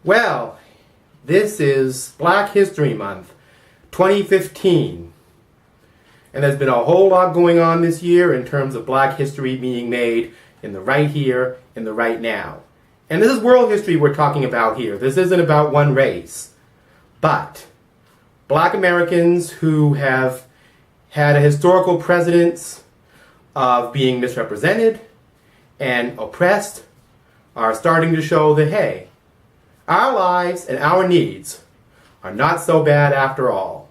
Well, this is Black History Month, 2015. And there's been a whole lot going on this year in terms of black history being made in the right here, in the right now. And this is world history we're talking about here. This isn't about one race. But black Americans who have had a historical precedence of being misrepresented and oppressed are starting to show that, hey, our lives and our needs are not so bad after all.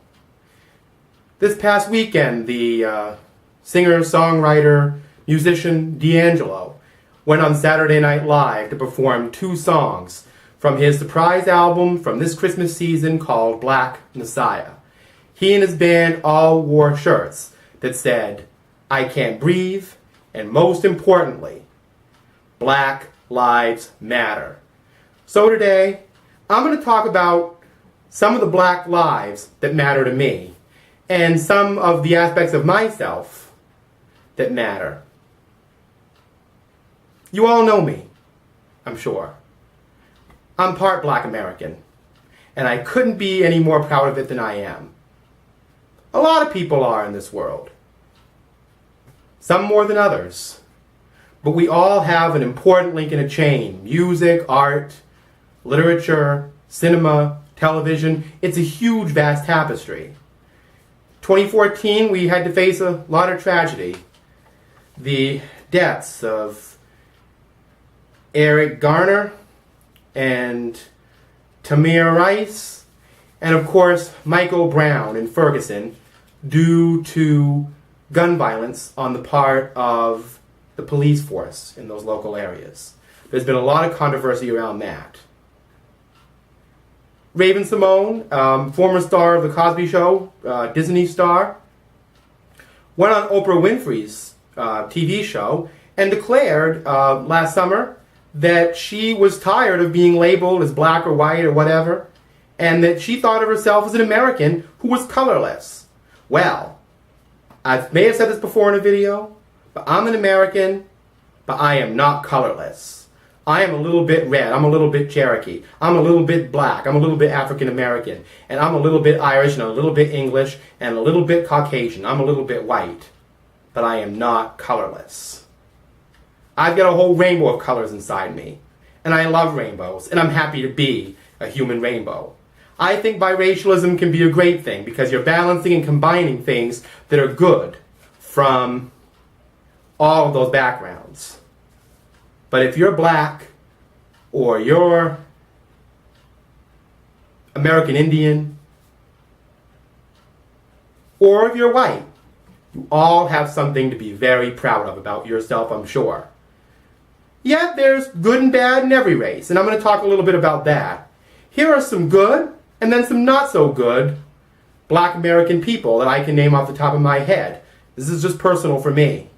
This past weekend, the singer, songwriter, musician D'Angelo went on Saturday Night Live to perform 2 songs from his surprise album from this Christmas season called Black Messiah. He and his band all wore shirts that said, "I Can't Breathe," and most importantly, Black Lives Matter. So today, I'm going to talk about some of the black lives that matter to me and some of the aspects of myself that matter. You all know me, I'm sure. I'm part black American, and I couldn't be any more proud of it than I am. A lot of people are in this world. Some more than others. But we all have an important link in a chain. Music, art, literature, cinema, television. It's a huge, vast tapestry. 2014, we had to face a lot of tragedy. The deaths of Eric Garner and Tamir Rice, and of course Michael Brown in Ferguson, due to gun violence on the part of the police force in those local areas. There's been a lot of controversy around that. Raven-Symoné, former star of The Cosby Show, Disney star, went on Oprah Winfrey's TV show and declared last summer that she was tired of being labeled as black or white or whatever, and that she thought of herself as an American who was colorless. Well, I may have said this before in a video, but I'm an American, but I am not colorless. I am a little bit red, I'm a little bit Cherokee, I'm a little bit black, I'm a little bit African American, and I'm a little bit Irish, and a little bit English, and a little bit Caucasian, I'm a little bit white, but I am not colorless. I've got a whole rainbow of colors inside me, and I love rainbows, and I'm happy to be a human rainbow. I think biracialism can be a great thing because you're balancing and combining things that are good from all of those backgrounds. But if you're black, or you're American Indian, or if you're white, you all have something to be very proud of about yourself, I'm sure. Yet there's good and bad in every race, and I'm going to talk a little bit about that. Here are some good, and then some not so good, black American people that I can name off the top of my head. This is just personal for me.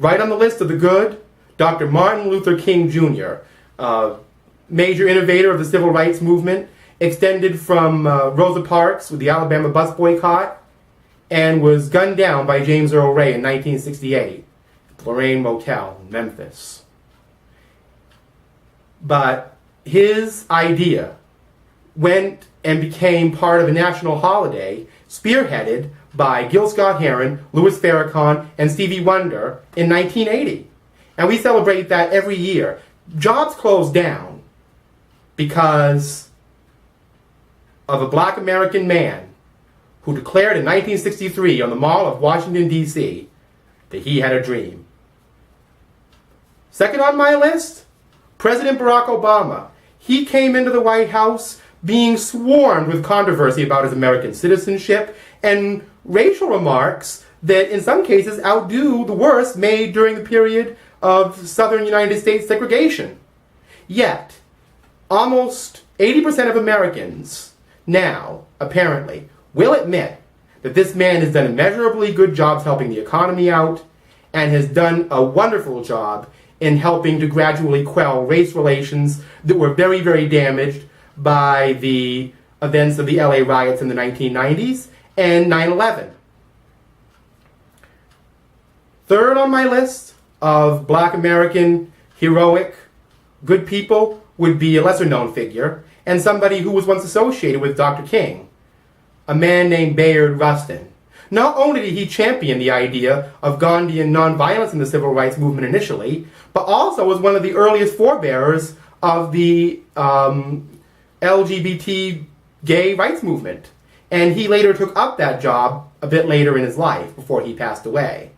Right on the list of the good, Dr. Martin Luther King Jr., major innovator of the civil rights movement, extended from Rosa Parks with the Alabama bus boycott, and was gunned down by James Earl Ray in 1968 at the Lorraine Motel in Memphis. But his idea went and became part of a national holiday spearheaded by Gil Scott-Heron, Louis Farrakhan, and Stevie Wonder in 1980. And we celebrate that every year. Jobs closed down because of a black American man who declared in 1963 on the Mall of Washington, D.C. that he had a dream. Second on my list, President Barack Obama. He came into the White House being swarmed with controversy about his American citizenship and racial remarks that in some cases outdo the worst made during the period of southern United States segregation. Yet, almost 80% of Americans now, apparently, will admit that this man has done immeasurably good jobs helping the economy out and has done a wonderful job in helping to gradually quell race relations that were very, very damaged by the events of the LA riots in the 1990s and 9/11. Third on my list of black American heroic good people would be a lesser known figure, and somebody who was once associated with Dr. King, a man named Bayard Rustin. Not only did he champion the idea of Gandhian nonviolence in the civil rights movement initially, but also was one of the earliest forebearers of the LGBT gay rights movement. And he later took up that job a bit later in his life, before he passed away.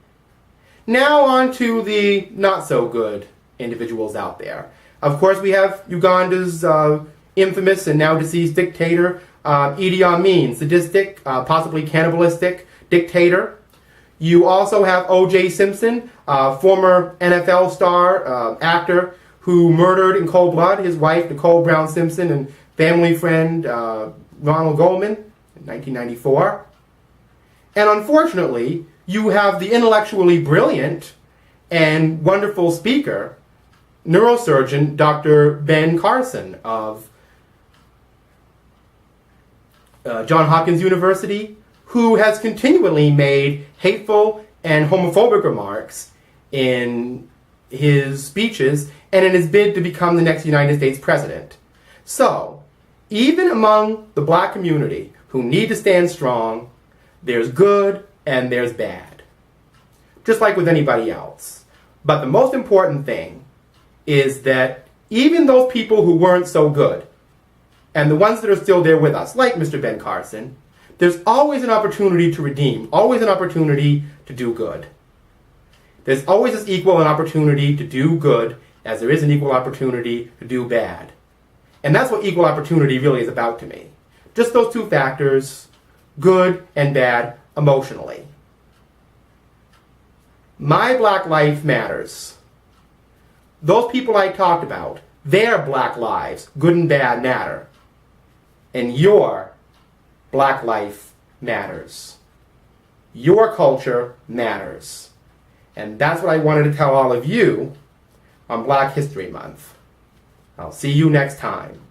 Now on to the not-so-good individuals out there. Of course, we have Uganda's infamous and now deceased dictator, Idi Amin, sadistic, possibly cannibalistic dictator. You also have O.J. Simpson, former NFL star, actor, who murdered in cold blood his wife, Nicole Brown Simpson, and family friend, Ronald Goldman, in 1994. And unfortunately, you have the intellectually brilliant and wonderful speaker, neurosurgeon Dr. Ben Carson of Johns Hopkins University, who has continually made hateful and homophobic remarks in his speeches and in his bid to become the next United States president. So, even among the black community who need to stand strong, there's good and there's bad. Just like with anybody else. But the most important thing is that even those people who weren't so good, and the ones that are still there with us, like Mr. Ben Carson, there's always an opportunity to redeem, always an opportunity to do good. There's always as equal an opportunity to do good as there is an equal opportunity to do bad. And that's what equal opportunity really is about to me. Just those two factors, good and bad, emotionally. My black life matters. Those people I talked about, their black lives, good and bad, matter. And your black life matters. Your culture matters. And that's what I wanted to tell all of you on Black History Month. I'll see you next time.